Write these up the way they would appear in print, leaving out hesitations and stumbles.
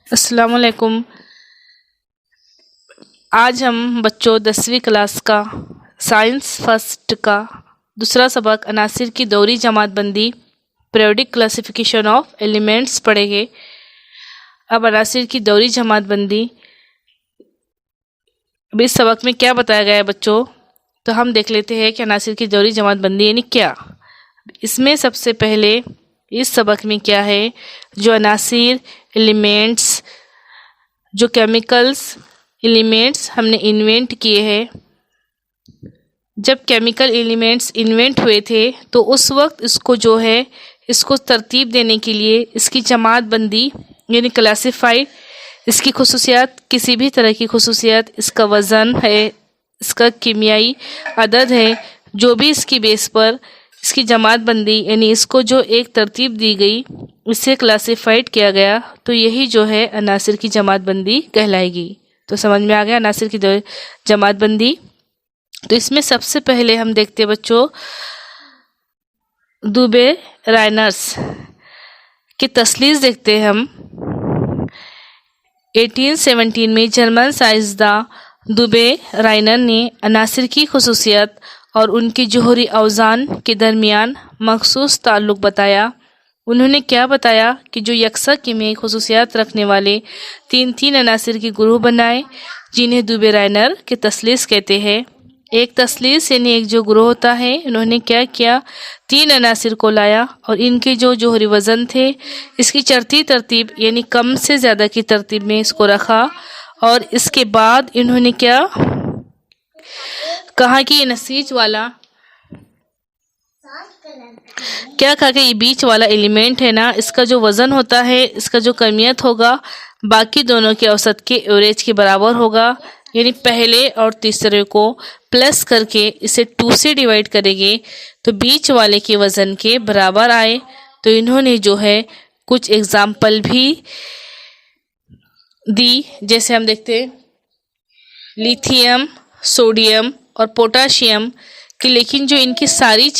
अस्सलाम वालेकुम। आज हम बच्चों 10वीं क्लास का साइंस फर्स्ट का दूसरा सबक अनासिर की दौरी जमात बंदी पीरियोडिक क्लासिफिकेशन ऑफ एलिमेंट्स पढ़ेंगे। अब अनासिर की दौरी जमात बंदी, अब इस सबक में क्या बताया गया है बच्चों, तो हम देख लेते हैं कि अनासिर की दौरी जमात बंदी यानी क्या। इसमें सबसे पहले इस सबक में क्या है, जो अनासिर एलिमेंट्स, जो केमिकल्स एलिमेंट्स हमने इन्वेंट किए हैं। जब केमिकल एलिमेंट्स इन्वेंट हुए थे तो उस वक्त इसको तरतीब देने के लिए इसकी जमात बंदी यानी क्लासिफाइड, इसकी खुसूसियात, किसी भी तरह की खुसूसियात, इसका वज़न है, इसका कीमियाई अदद है, जो भी इसकी बेस पर इसकी जमात बंदी यानी इसको जो एक तरतीब दी गई, इससे क्लासिफाइड किया गया, तो यही जो है अनासिर की जमात बंदी कहलाएगी। तो समझ में आ गया अनासिर की जमात बंदी। तो इसमें सबसे पहले हम देखते हैं बच्चों दुबे राइनर्स की तसलीस देखते हैं हम। 1817 में जर्मन साइंसदां दुबे राइनर ने अनासिर की खुसूसियत और उनके जोहरी अवजान के दरमियान मखसूस ताल्लुक़ बताया। उन्होंने क्या बताया कि जो यकसा कीमियाई खुसूसियात रखने वाले तीन अनासिर के ग्रुप बनाए, जिन्हें दुबे राइनर के तसलीस कहते हैं। एक तसलीस यानी एक जो ग्रोह होता है, इन्होंने क्या किया, 3 अनासिर को लाया और इनके जो जोहरी वज़न थे, इसकी चढ़ती तरतीब यानी कम से ज़्यादा की तरतीब में इसको रखा। और इसके बाद इन्होंने क्या कहा कि ये नसीज वाला क्या कहा कि ये बीच वाला एलिमेंट है ना, इसका जो वज़न होता है, इसका जो कमियत होगा, बाकी दोनों के औसत के एवरेज के बराबर होगा। यानी पहले और तीसरे को प्लस करके इसे 2 से डिवाइड करेंगे तो बीच वाले के वज़न के बराबर आए। तो इन्होंने जो है कुछ एग्जाम्पल भी दी, जैसे हम देखते हैं लिथियम, सोडियम और पोटाशियम की। लेकिन जो इनकी सारी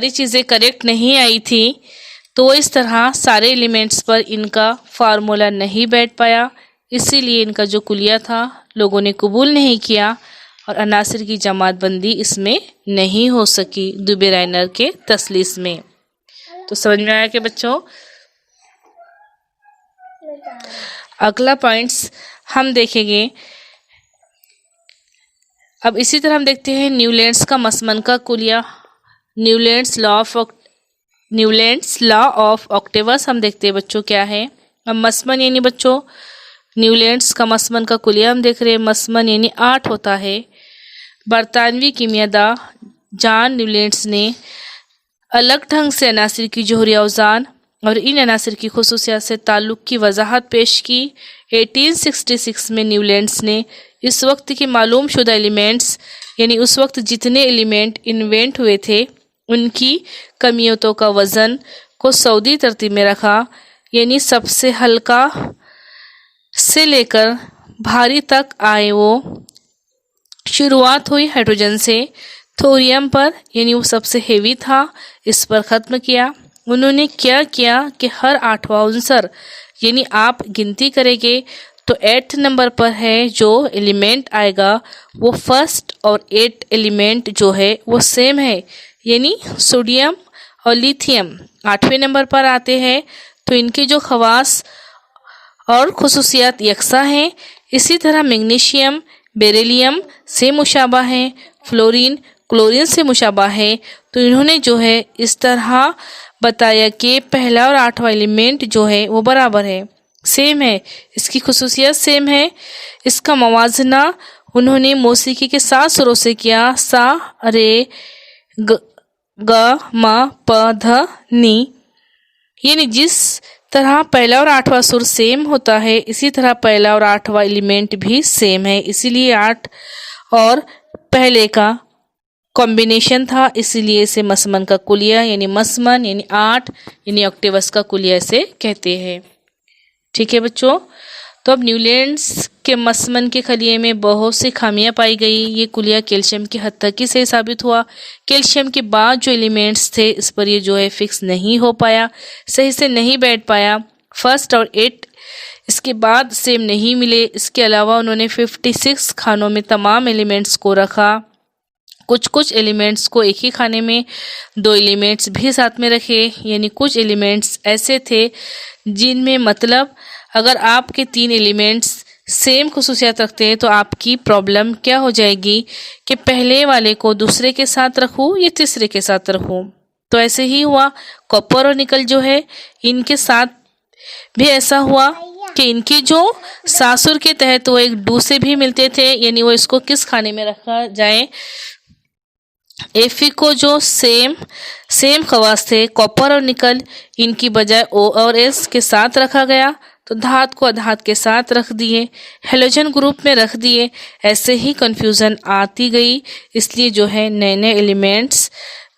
चीज़ें करेक्ट नहीं आई थी, तो इस तरह सारे एलिमेंट्स पर इनका फार्मूला नहीं बैठ पाया, इसीलिए इनका जो कुलिया था लोगों ने कबूल नहीं किया और अनासिर की जमात बंदी इसमें नहीं हो सकी दुबे राइनर के तसलीस में। तो समझ में आया कि बच्चों। अगला पॉइंट्स हम देखेंगे। अब इसी तरह हम देखते हैं न्यूलैंड्स का मसमन का कुलिया, न्यूलैंड्स लॉ ऑफ ऑक्टेवस हम देखते हैं बच्चों क्या है। अब मसमन यानी बच्चों न्यूलैंड्स का मसमन का कुलिया हम देख रहे हैं। मसमन यानी 8 होता है। बरतानवी कीमियादा जॉन न्यूलैंड्स ने अलग ढंग से अनासिर की जोहरी अवजान और इन अनासिर की खुसूसियात से ताल्लुक़ की वजाहत पेश की। 1866 में न्यूलैंड्स ने इस वक्त के मालूम शुदा एलिमेंट्स यानी उस वक्त जितने एलिमेंट इन्वेंट हुए थे उनकी कमियतों का वज़न को सऊदी तरतीब में रखा। यानी सबसे हल्का से लेकर भारी तक आए। वो शुरुआत हुई हाइड्रोजन से, थोरियम पर यानी वो सबसे हेवी था, इस पर ख़त्म किया। उन्होंने क्या किया कि हर 8वां आंसर यानी आप गिनती करेंगे तो 8th नंबर पर है जो एलिमेंट आएगा वो फर्स्ट और 8 एलिमेंट जो है वो सेम है, यानी सोडियम और लिथियम 8वें नंबर पर आते हैं। तो इनके जो खवास और खुसूसियात यकसा हैं। इसी तरह मैग्नीशियम बेरिलियम से मुशाबा है, फ्लोरीन क्लोरीन से मुशाबा है। तो इन्होंने जो है इस तरह बताया कि पहला और 8वां एलिमेंट जो है वो बराबर है, सेम है, इसकी खुसूसियत सेम है। इसका मवाजना उन्होंने मौसीकी के 7 सुरों से किया, सा रे ग म प ध नी। यानी जिस तरह पहला और 8वां सुर सेम होता है, इसी तरह पहला और 8वां एलिमेंट भी सेम है, इसीलिए 8 और पहले का कॉम्बिनेशन था, इसीलिए इसे मसमन का कुलिया यानी मसमन यानी 8 यानी ऑक्टेवस का कुलिया इसे कहते हैं। ठीक है बच्चों। तो अब न्यूलैंड्स इसके मसमन के खलिए में बहुत सी खामियां पाई गई। ये कुलिया कैल्शियम की हद तक ही सही साबित हुआ। कैल्शियम के बाद जो एलिमेंट्स थे इस पर ये जो है फिक्स नहीं हो पाया, सही से नहीं बैठ पाया। फर्स्ट और 8 इसके बाद सेम नहीं मिले। इसके अलावा उन्होंने 56 खानों में तमाम एलिमेंट्स को रखा। कुछ कुछ एलिमेंट्स को एक ही खाने में 2 एलिमेंट्स भी साथ में रखे, यानी कुछ एलिमेंट्स ऐसे थे जिनमें मतलब अगर आपके 3 एलिमेंट्स सेम खुसूसियात रखते हैं तो आपकी प्रॉब्लम क्या हो जाएगी कि पहले वाले को दूसरे के साथ रखूं या तीसरे के साथ रखूं। तो ऐसे ही हुआ। कॉपर और निकल जो है इनके साथ भी ऐसा हुआ कि इनकी जो सासुर के तहत वो एक डू से भी मिलते थे, यानी वो इसको किस खाने में रखा जाए। एफी को जो सेम खवास थे कॉपर और निकल, इनकी बजाय ओ और एस के साथ रखा गया, तो धात को अधात के साथ रख दिए, हेलोजन ग्रुप में रख दिए। ऐसे ही कंफ्यूजन आती गई। इसलिए जो है नए नए एलिमेंट्स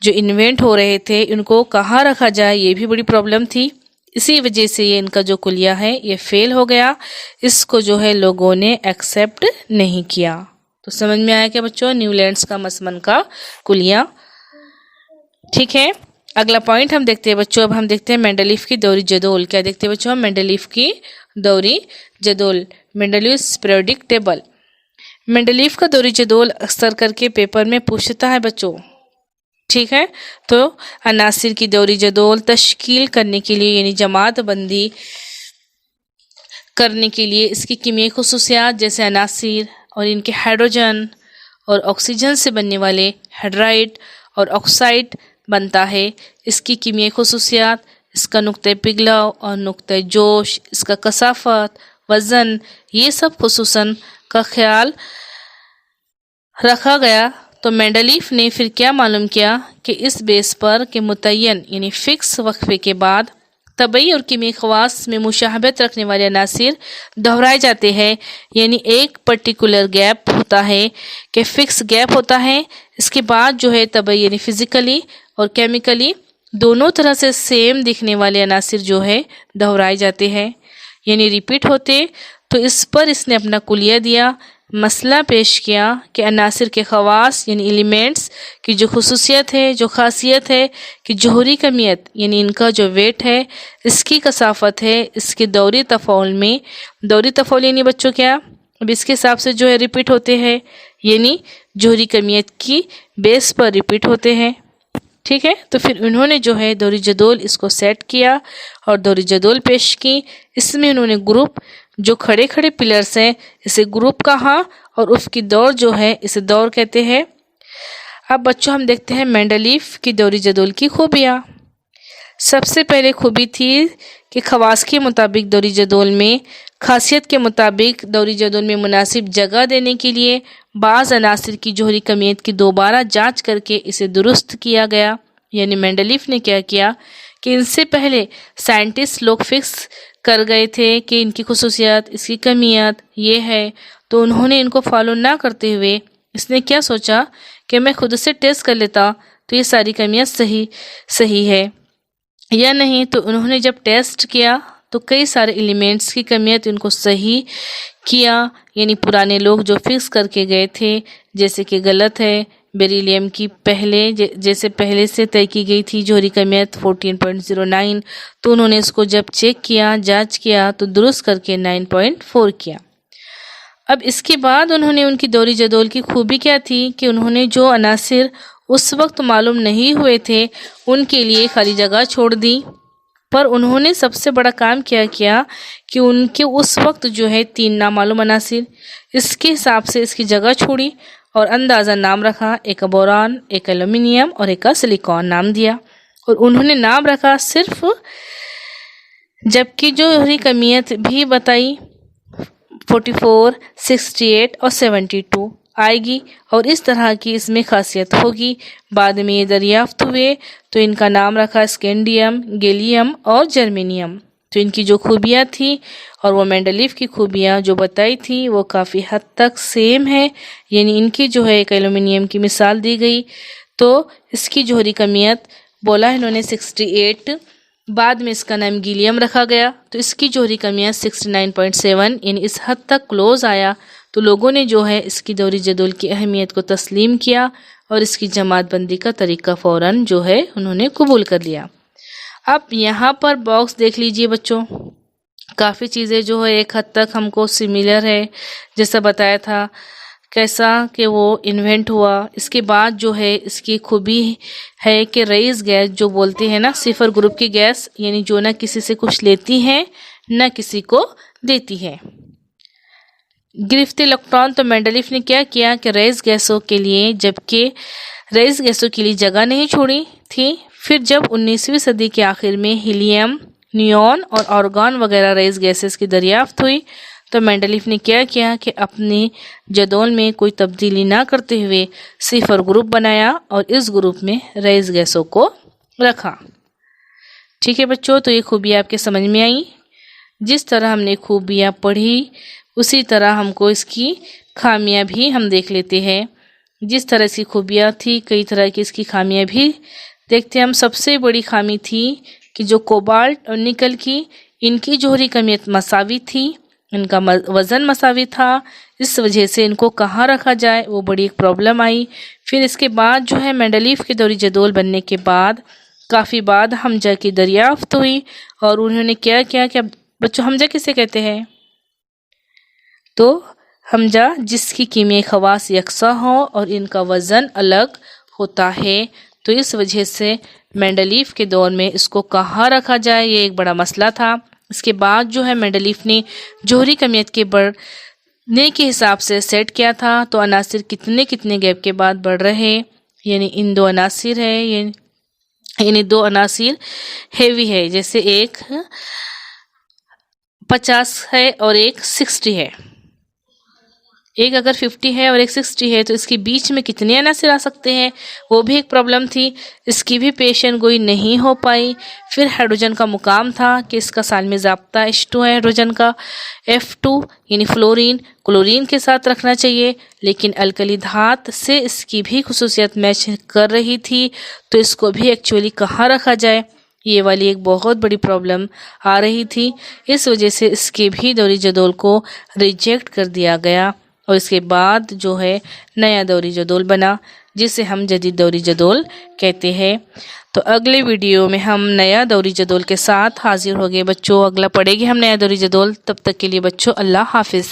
जो इन्वेंट हो रहे थे उनको कहाँ रखा जाए ये भी बड़ी प्रॉब्लम थी। इसी वजह से ये इनका जो कुलिया है ये फेल हो गया। इसको जो है लोगों ने एक्सेप्ट नहीं किया। तो समझ में आया क्या बच्चों, न्यूलैंड्स का मसमन का कुलिया। ठीक है, अगला पॉइंट हम देखते हैं बच्चों। अब हम देखते हैं मेंडलीफ की दौरी जदोल। क्या देखते हैं बच्चों, मेंडलीफ की दौरी जदोल, मेंडलीव्स पीरियोडिक टेबल। मेंडलीफ का दौरी जदोल अक्सर करके पेपर में पूछता है बच्चों। ठीक है, तो अनासिर की दौरी जदोल तश्कील करने के लिए यानी जमात बंदी करने के लिए इसकी कीमियाई खुसूसियात जैसे अनासिर और इनके हाइड्रोजन और ऑक्सीजन से बनने वाले हाइड्राइड और ऑक्साइड बनता है। इसकी कीमियाई खुसूसियात, इसका नुक्ते पिघलाव और नुक्ते जोश, इसका कसाफत, वज़न, ये सब खुसूसन का ख्याल रखा गया। तो मेंडलीफ ने फिर क्या मालूम किया कि इस बेस पर के मुतय्यन यानी फिक्स वक्फे के बाद तबई और कीमियाई खवास में मुशाहबत रखने वाले अनासिर दोहराए जाते हैं, यानी एक पर्टिकुलर गैप होता है कि फिक्स गैप होता है। इसके बाद जो है तबई यानी फिजिकली और केमिकली दोनों तरह से सेम दिखने वाले अनासिर जो है दोहराए जाते हैं, यानी रिपीट होते। तो इस पर इसने अपना कुलिया दिया, मसला पेश किया कि अनासिर के खवास यानी एलिमेंट्स की जो खुसूसियत है, जो खासियत है कि जोहरी कमियत यानी इनका जो वेट है, इसकी कसाफत है, इसके दौरी तफाउल में, दौरी तफाउल यानी बच्चों क्या, अब इसके हिसाब से जो है रिपीट होते हैं, यानी जोहरी कमियत की बेस पर रिपीट होते हैं। ठीक है, तो फिर उन्होंने जो है दौरी जदोल इसको सेट किया और दौरी जदोल पेश की। इसमें उन्होंने ग्रुप जो खड़े खड़े पिलर्स हैं इसे ग्रुप कहा और उसकी दौर जो है इसे दौर कहते हैं। अब बच्चों हम देखते हैं मेंडलीफ की दौरी जदोल की खूबियाँ। सबसे पहले खूबी थी कि खवास के मुताबिक दौरी जदोल में, खासियत के मुताबिक दौरी जदोल में मुनासिब जगह देने के लिए बाज़ अनासिर की जोहरी कमियत की दोबारा जांच करके इसे दुरुस्त किया गया। यानी मेंडलीफ ने क्या किया कि इनसे पहले साइंटिस्ट लोग फिक्स कर गए थे कि इनकी खुसूसियत, इसकी कमियत ये है, तो उन्होंने इनको फॉलो ना करते हुए इसने क्या सोचा कि मैं खुद से टेस्ट कर लेता तो ये सारी कमियां सही है या नहीं। तो उन्होंने जब टेस्ट किया तो कई सारे एलिमेंट्स की कमियत इनको सही किया, यानी पुराने लोग जो फिक्स करके गए थे जैसे कि गलत है। बेरिलियम की जैसे पहले से तय की गई थी जोहरी कमियत 14.09, तो उन्होंने इसको जब चेक किया, जांच किया तो दुरुस्त करके 9.4 किया। अब इसके बाद उन्होंने उनकी दौरी जदोल की खूबी क्या थी कि उन्होंने जो अनासिर उस वक्त मालूम नहीं हुए थे उनके लिए खाली जगह छोड़ दी। पर उन्होंने सबसे बड़ा काम क्या किया कि उनके उस वक्त जो है 3 नामालूम अनासिर, इसके हिसाब से इसकी जगह छोड़ी और अंदाज़ा नाम रखा। एक बोरान, एक एल्यूमिनियम और एक का सिलिकॉन नाम दिया। और उन्होंने नाम रखा सिर्फ, जबकि जोहरी कमियत भी बताई 44, 68 और 72 आएगी और इस तरह की इसमें खासियत होगी। बाद में ये दरियाफ्त हुए तो इनका नाम रखा स्कैंडियम, गैलियम और जर्मेनियम। तो इनकी जो खूबियाँ थी और वो मेंडलीफ की खूबियाँ जो बताई थी वो काफ़ी हद तक सेम है। यानी इनकी जो है एक एल्यूमिनियम की मिसाल दी गई तो इसकी जोहरी कमियत बोला इन्होंने 68 बाद में इसका नाम गीलियम रखा गया। तो इसकी जोहरी कमियाँ 69.7 यानी इस हद तक क्लोज आया तो लोगों ने जो है इसकी दौरी जदोल की अहमियत को तस्लीम किया और इसकी जमात बंदी का तरीका फ़ौरन जो है उन्होंने कबूल कर लिया। अब यहाँ पर बॉक्स देख लीजिए बच्चों, काफ़ी चीज़ें जो है एक हद तक हमको सिमिलर है, जैसा बताया था कैसा कि वो इन्वेंट हुआ। इसके बाद जो है इसकी खूबी है कि रईस गैस जो बोलते हैं ना, सिफर ग्रुप की गैस, यानी जो ना किसी से कुछ लेती है ना किसी को देती है। गिरफ्त इलेक्ट्रॉन, तो मेंडलीफ ने क्या किया कि रईस गैसों के लिए, जबकि रईस गैसों के लिए जगह नहीं छोड़ी थी। फिर जब 19वीं सदी के आखिर में हीलियम, नियॉन और आर्गन वगैरह रईस गैसेस की दरियाफ्त हुई तो मेंडलीफ ने क्या किया कि अपनी जदोल में कोई तब्दीली ना करते हुए सिफर ग्रुप बनाया और इस ग्रुप में रईस गैसों को रखा। ठीक है बच्चों, तो ये खूबियाँ आपके समझ में आई। जिस तरह हमने खूबियाँ पढ़ी उसी तरह हमको इसकी खामियाँ भी हम देख लेते हैं। जिस तरह इसकी खूबियाँ थी, कई तरह की इसकी खामियाँ भी देखते हैं हम। सबसे बड़ी खामी थी कि जो कोबाल्ट और निकल की, इनकी जोहरी कमियत मसावी थी, इनका वज़न मसावी था। इस वजह से इनको कहाँ रखा जाए वो बड़ी एक प्रॉब्लम आई। फिर इसके बाद जो है मेंडलीफ के दौरी जदोल बनने के बाद काफ़ी बाद हमजा की दरियाफ्त हुई और उन्होंने क्या किया कि बच्चों हमजा किसे कहते हैं? तो हमजा जिसकी कीमियाई खवास यकसा हो और इनका वज़न अलग होता है। तो इस वजह से मेंडलीफ के दौर में इसको कहाँ रखा जाए ये एक बड़ा मसला था। इसके बाद जो है मेंडलीफ ने जोहरी कमियत के बढ़ने के हिसाब से सेट किया था। तो अनासिर कितने कितने गैप के बाद बढ़ रहे, यानी इन दो अनासिर है, यानी दो अनासिर हेवी है, जैसे एक 50 है और एक 60 है। एक अगर 50 है और एक 60 है तो इसके बीच में कितने अनासिर आ सकते हैं, वो भी एक प्रॉब्लम थी। इसकी भी पेशन गोई नहीं हो पाई। फिर हाइड्रोजन का मुकाम था कि इसका सालमी ज़ाब्ता H2 है, हाइड्रोजन का F2 यानी फ्लोरीन क्लोरीन के साथ रखना चाहिए, लेकिन अल्कली धात से इसकी भी खुसूसियत मैच कर रही थी। तो इसको भी एक्चुअली कहाँ रखा जाए, ये वाली एक बहुत बड़ी प्रॉब्लम आ रही थी। इस वजह से इसके भी दौरी जदोल को रिजेक्ट कर दिया गया और इसके बाद जो है नया दौरी जदोल बना, जिसे हम जदीद दौरी जदोल कहते हैं। तो अगले वीडियो में हम नया दौरी जदोल के साथ हाजिर हो गए बच्चों। अगला पढ़ेंगे हम नया दौरी जदोल। तब तक के लिए बच्चों अल्लाह हाफिज़।